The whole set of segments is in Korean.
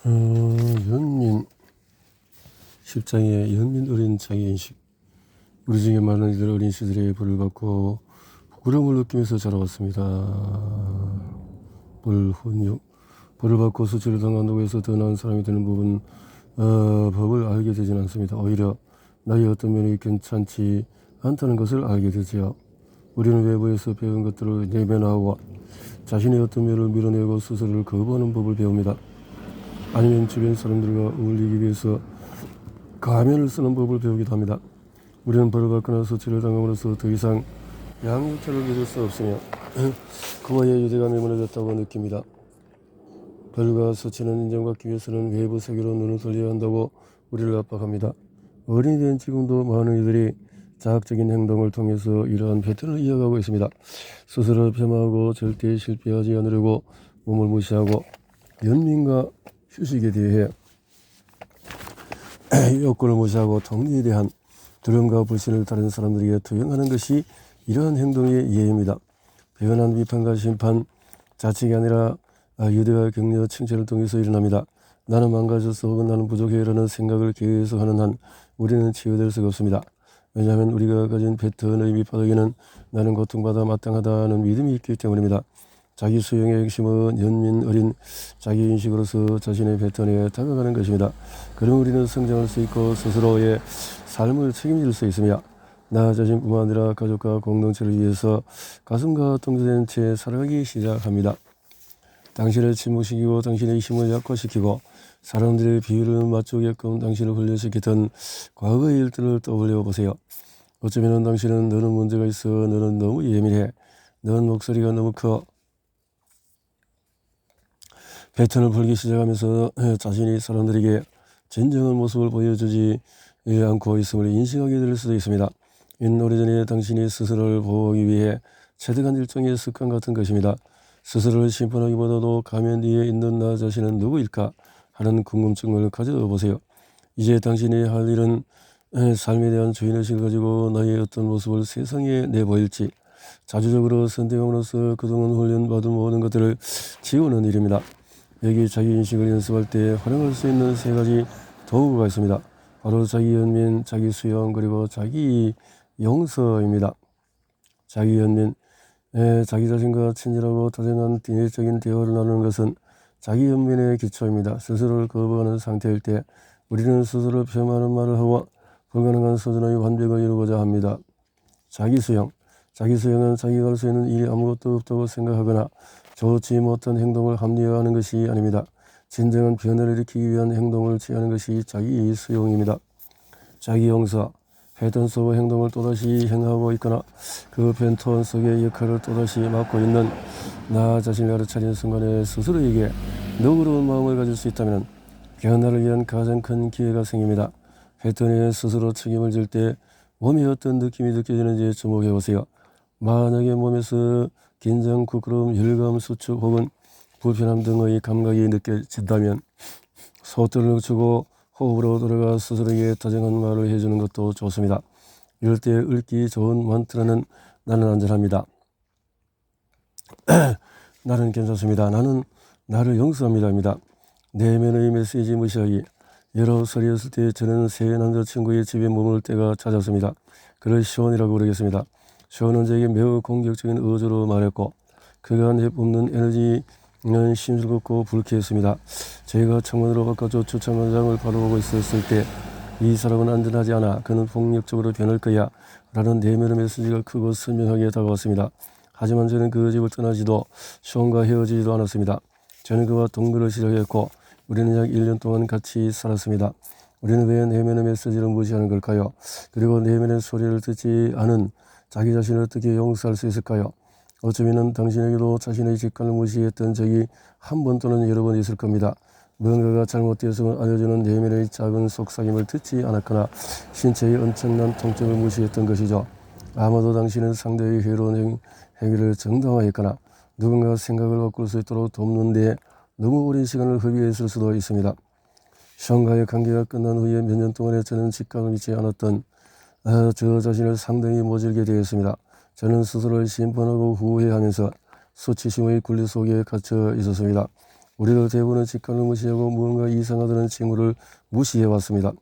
연민 10장의 연민 어린 자기인식. 우리 중에 많은 이들 어린 시절에 벌을 받고 부끄러움을 느끼면서 자라왔습니다. 벌훈육. 벌을 받고 수치를 당한다고 해서 더 나은 사람이 되는 법을 알게 되진 않습니다. 오히려 나의 어떤 면이 괜찮지 않다는 것을 알게 되지요. 우리는 외부에서 배운 것들을 내면하고 자신의 어떤 면을 밀어내고 스스로를 거부하는 법을 배웁니다. 아니면 주변 사람들과 어울리기 위해서 가면을 쓰는 법을 배우기도 합니다. 우리는 벌을 받거나 수치를 당함으로써 더 이상 양육자를 믿을 수 없으며 그와의 유대감이 무너졌다고 느낍니다. 벌과 수치는 인정받기 위해서는 외부 세계로 눈을 돌려야 한다고 우리를 압박합니다. 어른이 된 지금도 많은 이들이 자학적인 행동을 통해서 이러한 패턴을 이어가고 있습니다. 스스로 폄하하고 절대 실패하지 않으려고 몸을 무시하고 연민과 휴식에 대해 욕구를 무시하고 통리에 대한 두려움과 불신을 다른 사람들에게 투영하는 것이 이러한 행동의 예입니다. 배은한 비판과 심판, 자책이 아니라 유대와 격려, 칭찬을 통해서 일어납니다. 나는 망가졌어 혹은 나는 부족해라는 생각을 계속하는 한 우리는 치유될 수가 없습니다. 왜냐하면 우리가 가진 패턴의 밑바닥에는 나는 고통받아 마땅하다는 믿음이 있기 때문입니다. 자기 수용의 핵심은 연민 어린 자기인식으로서 자신의 패턴에 다가가는 것입니다. 그럼 우리는 성장할 수 있고 스스로의 삶을 책임질 수 있으며 나 자신뿐만 아니라 가족과 공동체를 위해서 가슴과 동조된 채 살아가기 시작합니다. 당신을 침묵시키고 당신의 힘을 약화시키고 사람들의 비율을 맞추게끔 당신을 훈련시키던 과거의 일들을 떠올려 보세요. 어쩌면 당신은 너는 문제가 있어, 너는 너무 예민해, 너는 목소리가 너무 커. 패턴을 풀기 시작하면서 자신이 사람들에게 진정한 모습을 보여주지 않고 있음을 인식하게 될 수도 있습니다. 이는 오래전에 당신이 스스로를 보호하기 위해 체득한 일종의 습관 같은 것입니다. 스스로를 심판하기보다도 가면 뒤에 있는 나 자신은 누구일까 하는 궁금증을 가져보세요. 이제 당신이 할 일은 삶에 대한 주인의식을 가지고 나의 어떤 모습을 세상에 내보일지 자주적으로 선택함으로써 그동안 훈련받은 모든 것들을 지우는 일입니다. 여기 자기인식을 연습할 때 활용할 수 있는 세 가지 도구가 있습니다. 바로 자기연민, 자기수용, 그리고 자기용서입니다. 자기연민, 자기 자신과 친절하고 다정한 내적인 대화를 나누는 것은 자기연민의 기초입니다. 스스로를 거부하는 상태일 때 우리는 스스로 폄하하는 말을 하고 불가능한 수준의 완벽을 이루고자 합니다. 자기수용, 자기수용은 자기가 할 수 있는 일이 아무것도 없다고 생각하거나 좋지 못한 행동을 합리화하는 것이 아닙니다. 진정한 변화를 일으키기 위한 행동을 취하는 것이 자기수용입니다. 자기용서, 패턴 속의 행동을 또다시 행하고 있거나 그 패턴 속의 역할을 또다시 맡고 있는 나 자신을 알아차리는 순간에 스스로에게 너그러운 마음을 가질 수 있다면 변화를 위한 가장 큰 기회가 생깁니다. 패턴에 스스로 책임을 질 때 몸에 어떤 느낌이 느껴지는지 주목해 보세요. 만약에 몸에서 긴장, 부끄러움, 열감, 수축 혹은 불편함 등의 감각이 느껴진다면 소투를 늦추고 호흡으로 돌아가 스스로에게 다정한 말을 해주는 것도 좋습니다. 이럴 때 읽기 좋은 만트라는 나는 안전합니다. 나는 괜찮습니다. 나는 나를 용서합니다입니다. 내면의 메시지 무시하기. 19살이었을 때 저는 새 남자친구의 집에 머물 때가 찾았습니다. 그를 시온이라고 부르겠습니다. 시온은 저에게 매우 공격적인 어조로 말했고 그가 내뿜는 에너지는 심술궂고 불쾌했습니다. 저희가 창문으로 바깥쪽 주차장을 바라보고 있었을 때 이 사람은 안전하지 않아. 그는 폭력적으로 변할 거야. 라는 내면의 메시지가 크고 선명하게 다가왔습니다. 하지만 저는 그 집을 떠나지도 시온과 헤어지지도 않았습니다. 저는 그와 동거를 시작했고 우리는 약 1년 동안 같이 살았습니다. 우리는 왜 내면의 메시지를 무시하는 걸까요? 그리고 내면의 소리를 듣지 않은 자기 자신을 어떻게 용서할 수 있을까요? 어쩌면 당신에게도 자신의 직관을 무시했던 적이 한 번 또는 여러 번 있을 겁니다. 뭔가가 잘못되었음을 알려주는 내면의 작은 속삭임을 듣지 않았거나 신체의 엄청난 통증을 무시했던 것이죠. 아마도 당신은 상대의 해로운 행위를 정당화했거나 누군가 생각을 바꿀 수 있도록 돕는 데 너무 오랜 시간을 허비했을 수도 있습니다. 시온과의 관계가 끝난 후에 몇 년 동안에 저는 직감을 믿지 않았던 저 자신을 상당히 모질게 되었습니다. 저는 스스로를 심판하고 후회하면서 수치심의 굴레 속에 갇혀 있었습니다. 우리도 대부분은 직관을 무시하고 무언가 이상하다는 징후를 무시해왔습니다.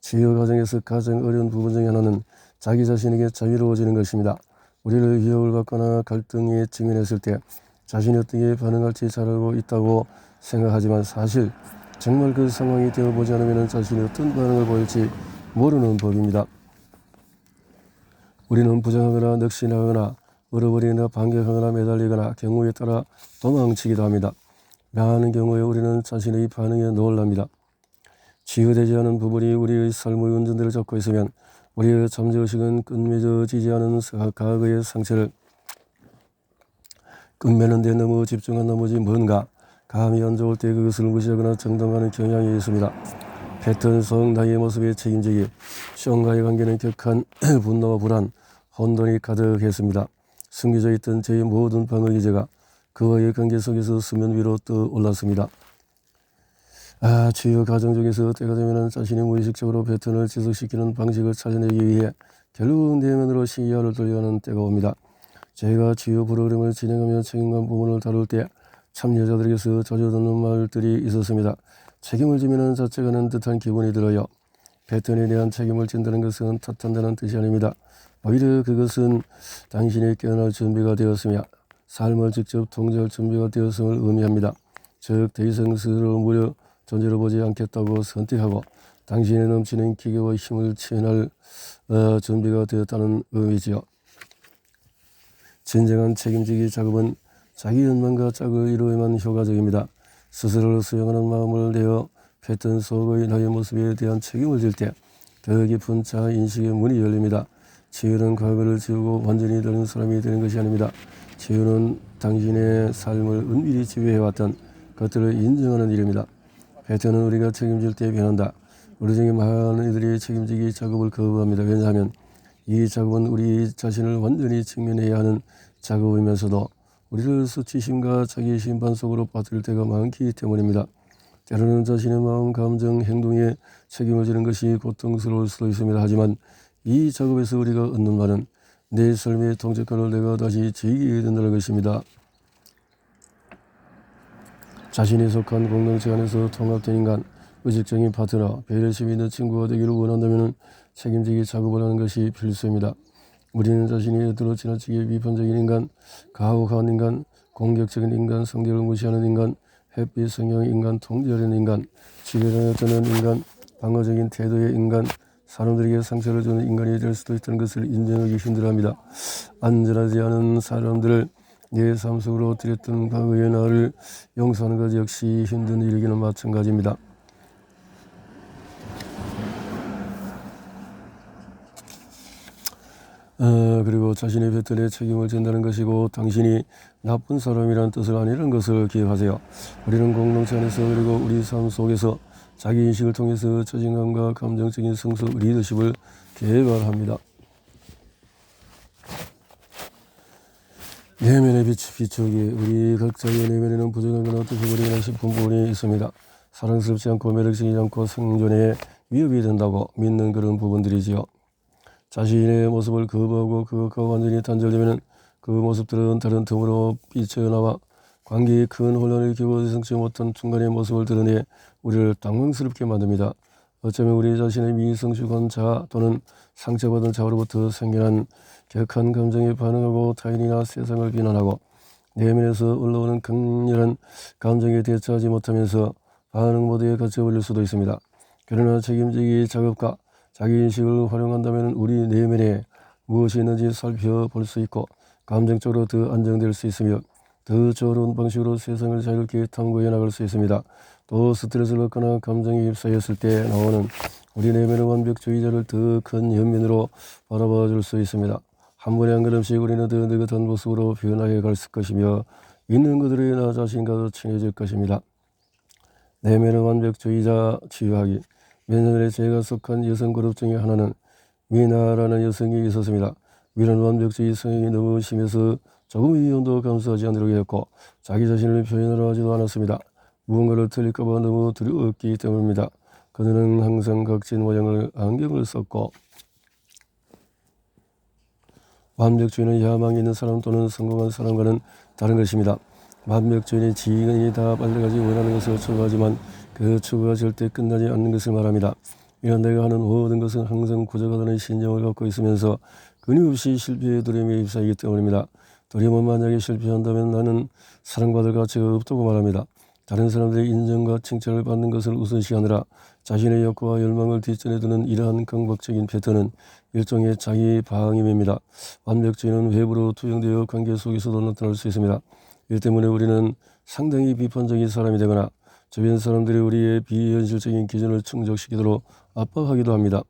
치유 과정에서 가장 어려운 부분 중 하나는 자기 자신에게 자유로워지는 것입니다. 우리를 위협을 받거나 갈등에 직면했을 때 자신이 어떻게 반응할지 잘 알고 있다고 생각하지만 사실 정말 그 상황이 되어보지 않으면 자신이 어떤 반응을 보일지 모르는 법입니다. 우리는 부정하거나 넋이나거나 얼어버리거나 반격하거나 매달리거나 경우에 따라 도망치기도 합니다. 많은 경우에 우리는 자신의 반응에 놀랍니다. 치유되지 않은 부분이 우리의 삶의 운전대를 잡고 있으면 우리의 잠재의식은 끝맺어지지 않은 과거의 상처를 끝매는 데 너무 집중한 나머지 뭔가 감이 안 좋을 때 그것을 무시하거나 정당하는 경향이 있습니다. 패턴 속 나의 모습에 책임지기, 시온과의 관계는 격한 분노와 불안, 혼돈이 가득했습니다. 숨겨져 있던 제 모든 방어 기제가 그와의 관계 속에서 수면 위로 떠올랐습니다. 치유 과정 중에서 때가 되면 자신이 무의식적으로 패턴을 지속시키는 방식을 찾아내기 위해 결국 내면으로 시야를 돌려가는 때가 옵니다. 제가 치유 프로그램을 진행하며 책임감 부분을 다룰 때 참여자들에게서 자주 듣는 말들이 있었습니다. 책임을 지면 자책하는 듯한 기분이 들어요. 패턴에 대한 책임을 진다는 것은 탓한다는 뜻이 아닙니다. 오히려 그것은 당신이 깨어날 준비가 되었으며 삶을 직접 통제할 준비가 되었음을 의미합니다. 즉 더 이상 스스로 무려 존재로 보지 않겠다고 선택하고 당신의 넘치는 기계와 힘을 체현할 준비가 되었다는 의미지요. 진정한 책임지기 작업은 자기 연망과 짝을 이루어야만 효과적입니다. 스스로를 수용하는 마음을 내어 패턴 속의 나의 모습에 대한 책임을 질 때 더 깊은 자아 인식의 문이 열립니다. 치유는 과거를 지우고 완전히 다른 사람이 되는 것이 아닙니다. 치유는 당신의 삶을 은밀히 지배해왔던 것들을 인정하는 일입니다. 패턴은 우리가 책임질 때 변한다. 우리 중에 많은 이들이 책임지기 작업을 거부합니다. 왜냐하면 이 작업은 우리 자신을 완전히 직면해야 하는 작업이면서도 우리를 수치심과 자기 심판 속으로 빠뜨릴 때가 많기 때문입니다. 때로는 자신의 마음, 감정, 행동에 책임을 지는 것이 고통스러울 수도 있습니다. 하지만 이 작업에서 우리가 얻는 바는 내 삶의 통제권을 내가 다시 지키게 된다는 것입니다. 자신이 속한 공동체 안에서 통합된 인간, 의식적인 파트너, 배려심 있는 친구가 되기를 원한다면 책임지기 작업을 하는 것이 필수입니다. 우리는 자신이 들어 지나치게 비판적인 인간, 가혹한 인간, 공격적인 인간, 상대를 무시하는 인간, 햇빛 성향의 인간, 통제하려는 인간, 지배를 드는 인간, 방어적인 태도의 인간, 사람들에게 상처를 주는 인간이 될 수도 있다는 것을 인정하기 힘들어합니다. 안전하지 않은 사람들을 내 삶 속으로 들였던 과거의 나를 용서하는 것 역시 힘든 일이기는 마찬가지입니다. 그리고 자신의 패턴에 책임을 진다는 것이고 당신이 나쁜 사람이라는 뜻을 아니라는 것을 기억하세요. 우리는 공동체 안에서 그리고 우리 삶 속에서 자기인식을 통해서 자신감과 감정적인 성숙, 리더십을 개발합니다. 내면의 비추기, 우리 각자의 내면에는 부정하거나 뜻해버리거나 싶은 부분이 있습니다. 사랑스럽지 않고 매력적이지 않고 생존에 위협이 된다고 믿는 그런 부분들이지요. 자신의 모습을 거부하고 그것과 완전히 단절되면 그 모습들은 다른 틈으로 삐쳐나와 관계에 큰 혼란을 일으키고 예상치 못한 중간의 모습을 드러내 우리를 당황스럽게 만듭니다. 어쩌면 우리 자신의 미성숙한 자아 또는 상처받은 자아로부터 생겨난 격한 감정에 반응하고 타인이나 세상을 비난하고 내면에서 올라오는 강렬한 감정에 대처하지 못하면서 반응 모드에 갇혀버릴 수도 있습니다. 그러나 책임지기 작업과 자기인식을 활용한다면 우리 내면에 무엇이 있는지 살펴볼 수 있고 감정적으로 더 안정될 수 있으며 더 좋은 방식으로 세상을 자유롭게 탐구해 나갈 수 있습니다. 또 스트레스를 받거나 감정에 휩싸였을 때 나오는 우리 내면의 완벽주의자를 더 큰 연면으로 바라봐 줄 수 있습니다. 한 번에 한 걸음씩 우리는 더 느긋한 모습으로 변화해 갈 것이며 있는 그들의 나 자신과 더 친해질 것입니다. 내면의 완벽주의자 치유하기. 몇 년 전에 제가 속한 여성 그룹 중에 하나는 미나라는 여성이 있었습니다. 미나는 완벽주의 성향이 너무 심해서 조금의 위험도 감수하지 않으려고 했고 자기 자신을 표현하려 하지도 않았습니다. 무언가를 틀릴까 봐 너무 두려웠기 때문입니다. 그녀는 항상 각진 모양을 안경을 썼고 완벽주의는 야망이 있는 사람 또는 성공한 사람과는 다른 것입니다. 만벽주인이 지인이 다 빨래가지 원하는 것을 추구하지만 그 추구가 절대 끝나지 않는 것을 말합니다. 이런 내가 하는 모든 것은 항상 부족하다는 신념을 갖고 있으면서 끊임없이 실패의 두려움에 휩싸이기 때문입니다. 두려움은 만약에 실패한다면 나는 사랑받을 가치가 없다고 말합니다. 다른 사람들의 인정과 칭찬을 받는 것을 우선시하느라 자신의 욕구와 열망을 뒷전에 두는 이러한 강박적인 패턴은 일종의 자기 방임입니다. 완벽주의는 외부로 투영되어 관계 속에서도 나타날 수 있습니다. 이 때문에 우리는 상당히 비판적인 사람이 되거나 주변 사람들이 우리의 비현실적인 기준을 충족시키도록 압박하기도 합니다.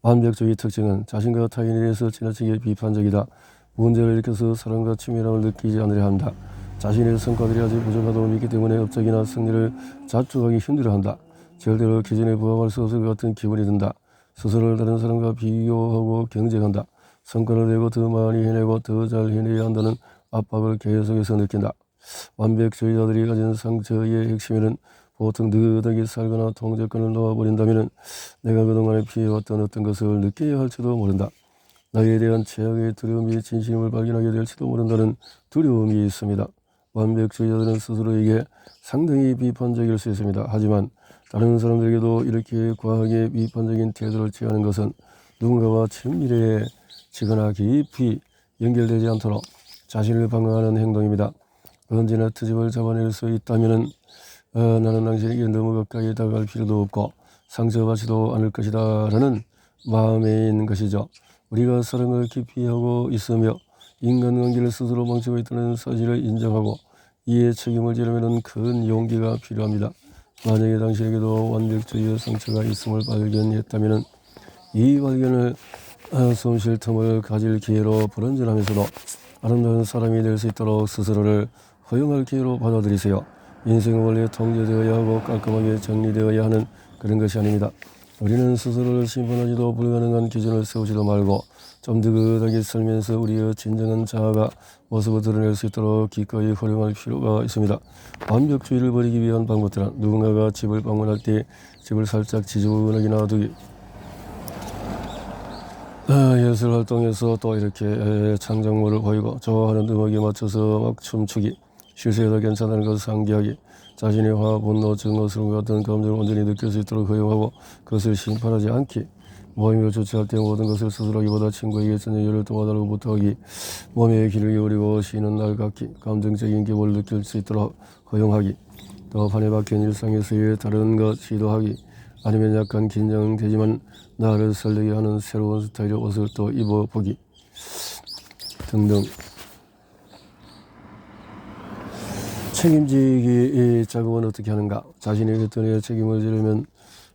완벽주의 특징은 자신과 타인에 대해서 지나치게 비판적이다. 문제를 일으켜서 사랑과 친밀함을 느끼지 않으려 한다. 자신의 성과들이 아직 부족하다고 믿기 때문에 업적이나 승리를 자축하기 힘들어한다. 절대로 기준에 부합할 수 없을 것 같은 기분이 든다. 스스로를 다른 사람과 비교하고 경쟁한다. 성과를 내고 더 많이 해내고 더 잘 해내야 한다는 압박을 계속해서 느낀다. 완벽주의자들이 가진 상처의 핵심에는 보통 느긋하게 살거나 통제권을 놓아버린다면 내가 그동안에 피해왔던 어떤 것을 느껴야 할지도 모른다. 나에 대한 최악의 두려움이 진심을 발견하게 될지도 모른다는 두려움이 있습니다. 완벽주의자들은 스스로에게 상당히 비판적일 수 있습니다. 하지만 다른 사람들에게도 이렇게 과하게 비판적인 태도를 취하는 것은 누군가와 친밀해지거나 깊이 연결되지 않도록 자신을 방어하는 행동입니다. 언제나 트집을 잡아낼 수 있다면 나는 당신에게 너무 가까이 다가갈 필요도 없고 상처받지도 않을 것이다 라는 마음에 있는 것이죠. 우리가 사랑을 깊이 하고 있으며 인간관계를 스스로 망치고 있다는 사실을 인정하고 이에 책임을 지려면 큰 용기가 필요합니다. 만약에 당신에게도 완벽주의의 상처가 있음을 발견했다면 이 발견을 숨쉴 틈을 가질 기회로 불완전하면서도 아름다운 사람이 될 수 있도록 스스로를 허용할 기회로 받아들이세요. 인생은 원래 통제되어야 하고 깔끔하게 정리되어야 하는 그런 것이 아닙니다. 우리는 스스로를 심판하지도 불가능한 기준을 세우지도 말고 좀 느긋하게 살면서 우리의 진정한 자아가 모습을 드러낼 수 있도록 기꺼이 활용할 필요가 있습니다. 완벽주의를 버리기 위한 방법들은 누군가가 집을 방문할 때 집을 살짝 지저분하게 놔두기, 예술 활동에서 또 이렇게 창작물을 보이고 좋아하는 음악에 맞춰서 막 춤추기, 실수해도 괜찮다는 것을 상기하기, 자신의 화, 분노, 증오스러움 같은 감정을 온전히 느낄 수 있도록 허용하고 그것을 심판하지 않기, 모임을 주최할 때 모든 것을 스스로하기보다 친구에게 전혀 열을 도와달라고 부탁하기, 몸에 귀를 기울이고 쉬는 날 갖기, 감정적인 기분을 느낄 수 있도록 허용하기, 또 판에 박힌 일상에서의 다른 것 시도하기, 아니면 약간 긴장되지만 나를 설레게 하는 새로운 스타일의 옷을 또 입어보기 등등. 책임지기 작업은 어떻게 하는가? 자신의 패턴에 책임을 지려면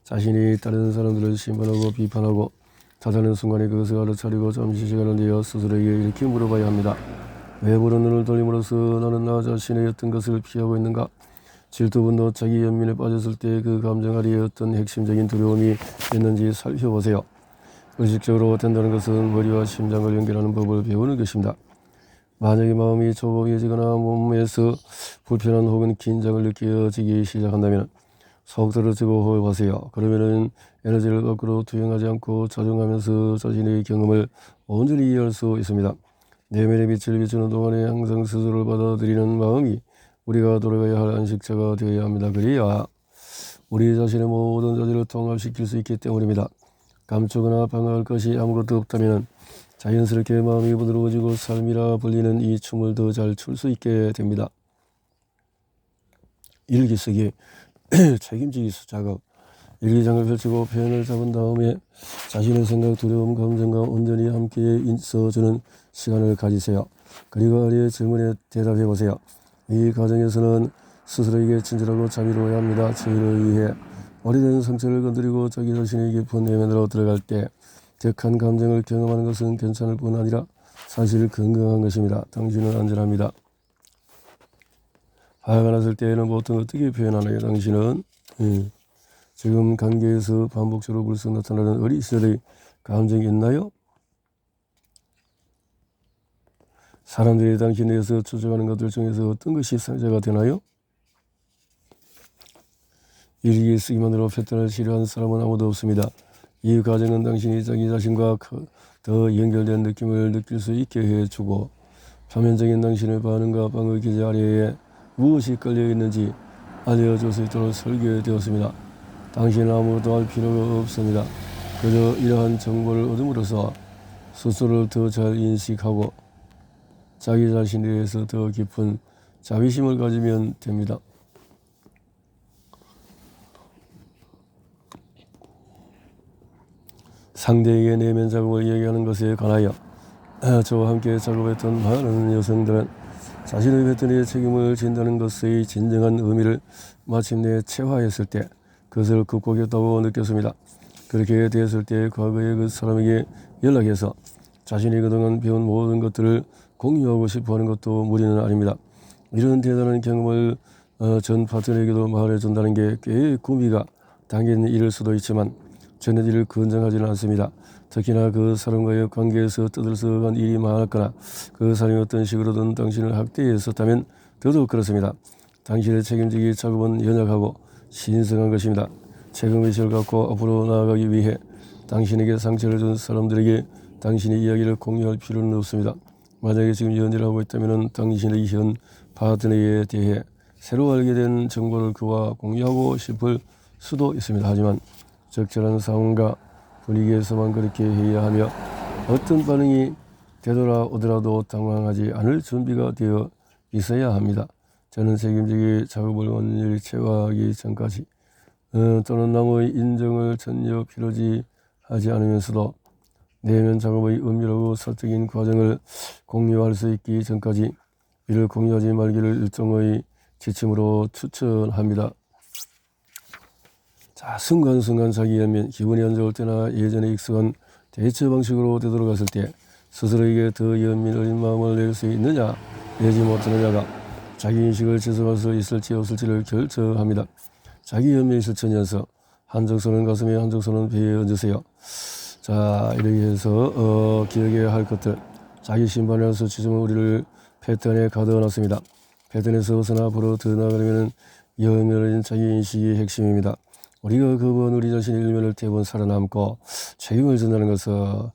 자신이 다른 사람들을 심판하고 비판하고 다다는 순간에 그것을 알아차리고 잠시 시간을 내어 스스로에게 이렇게 물어봐야 합니다. 외부로 눈을 돌림으로써 나는 나 자신의 어떤 것을 피하고 있는가? 질투, 분노, 자기 연민에 빠졌을 때 그 감정 아래에 어떤 핵심적인 두려움이 있는지 살펴보세요. 의식적으로 된다는 것은 머리와 심장을 연결하는 법을 배우는 것입니다. 만약에 마음이 조급해지거나 몸에서 불편한 혹은 긴장을 느껴지기 시작한다면 속 들어주고 호흡하세요. 그러면은 에너지를 밖으로 투영하지 않고 자정하면서 자신의 경험을 온전히 이해할 수 있습니다. 내면의 빛을 비추는 동안에 항상 스스로를 받아들이는 마음이 우리가 돌아가야 할 안식처가 되어야 합니다. 그래야 우리 자신의 모든 자질을 통합시킬 수 있기 때문입니다. 감추거나 방어할 것이 아무것도 없다면 자연스럽게 마음이 부드러워지고 삶이라 불리는 이 춤을 더 잘 출 수 있게 됩니다. 일기 쓰기, 책임지기 작업. 일기장을 펼치고 펜을 잡은 다음에 자신의 생각, 두려움, 감정과 온전히 함께 있어주는 시간을 가지세요. 그리고 아래의 질문에 대답해 보세요. 이 과정에서는 스스로에게 친절하고 자비로워야 합니다. 저희를 위해 오래된 상처를 건드리고 자기 자신의 깊은 내면으로 들어갈 때 격한 감정을 경험하는 것은 괜찮을 뿐 아니라 사실 건강한 것입니다. 당신은 안전합니다. 화가 났을 때에는 보통 어떻게 표현하나요? 당신은 지금 관계에서 반복적으로 불쑥 나타나는 어린 시절의 감정이 있나요? 사람들이 당신에 대해서 추적하는 것들 중에서 어떤 것이 상처가 되나요? 일기 쓰기만으로 패턴을 치료한 사람은 아무도 없습니다. 이 과정은 당신이 자기 자신과 더 연결된 느낌을 느낄 수 있게 해주고 표면적인 당신의 반응과 방의 기제 아래에 무엇이 깔려 있는지 알려줄 수 있도록 설계되었습니다. 당신은 아무것도 할 필요가 없습니다. 그저 이러한 정보를 얻음으로써 스스로를 더 잘 인식하고 자기 자신에 대해서 더 깊은 자비심을 가지면 됩니다. 상대에게 내면 작업을 이야기하는 것에 관하여 저와 함께 작업했던 많은 여성들은 자신의 패턴에 책임을 진다는 것의 진정한 의미를 마침내 체화했을 때 그것을 극복했다고 느꼈습니다. 그렇게 되었을 때 과거의 그 사람에게 연락해서 자신이 그동안 배운 모든 것들을 공유하고 싶어하는 것도 무리는 아닙니다. 이런 대단한 경험을 전 파트너에게도 말해준다는 게 꽤 구미가 당긴 일일 수도 있지만 저는 이를 권장하지는 않습니다. 특히나 그 사람과의 관계에서 떠들썩한 일이 많았거나 그 사람이 어떤 식으로든 당신을 학대했었다면 더더욱 그렇습니다. 당신의 책임지기 작업은 연약하고 신성한 것입니다. 책임의식을 갖고 앞으로 나아가기 위해 당신에게 상처를 준 사람들에게 당신의 이야기를 공유할 필요는 없습니다. 만약에 지금 연애를 하고 있다면 당신의 현 파트너에 대해 새로 알게 된 정보를 그와 공유하고 싶을 수도 있습니다. 하지만 적절한 상황과 분위기에서만 그렇게 해야 하며 어떤 반응이 되돌아오더라도 당황하지 않을 준비가 되어 있어야 합니다. 저는 책임지기 작업을 완전히 체화하기 전까지 또는 남의 인정을 전혀 필요지 하지 않으면서도 내면 작업의 은밀하고 사적인 과정을 공유할 수 있기 전까지 이를 공유하지 말기를 일종의 지침으로 추천합니다. 자, 순간순간 자기 연민, 기분이 안 좋을 때나 예전에 익숙한 대처 방식으로 되돌아갔을 때 스스로에게 더 연민 어린 마음을 낼 수 있느냐 내지 못하느냐가 자기인식을 지속할 수 있을지 없을지를 결정합니다. 자기 연민이 실천연서 한쪽 손은 가슴에 한쪽 손은 배에 얹으세요. 자, 이렇게 해서 기억해야 할 것들 자기 신반에서 지금은 우리를 패턴에 가둬놨습니다. 패턴에서 어서나 앞으로 더 나아가려면 연민어린 자기인식이 핵심입니다. 우리가 그번 우리 자신의 일면을 대본 살아남고 책임을 진다는 것은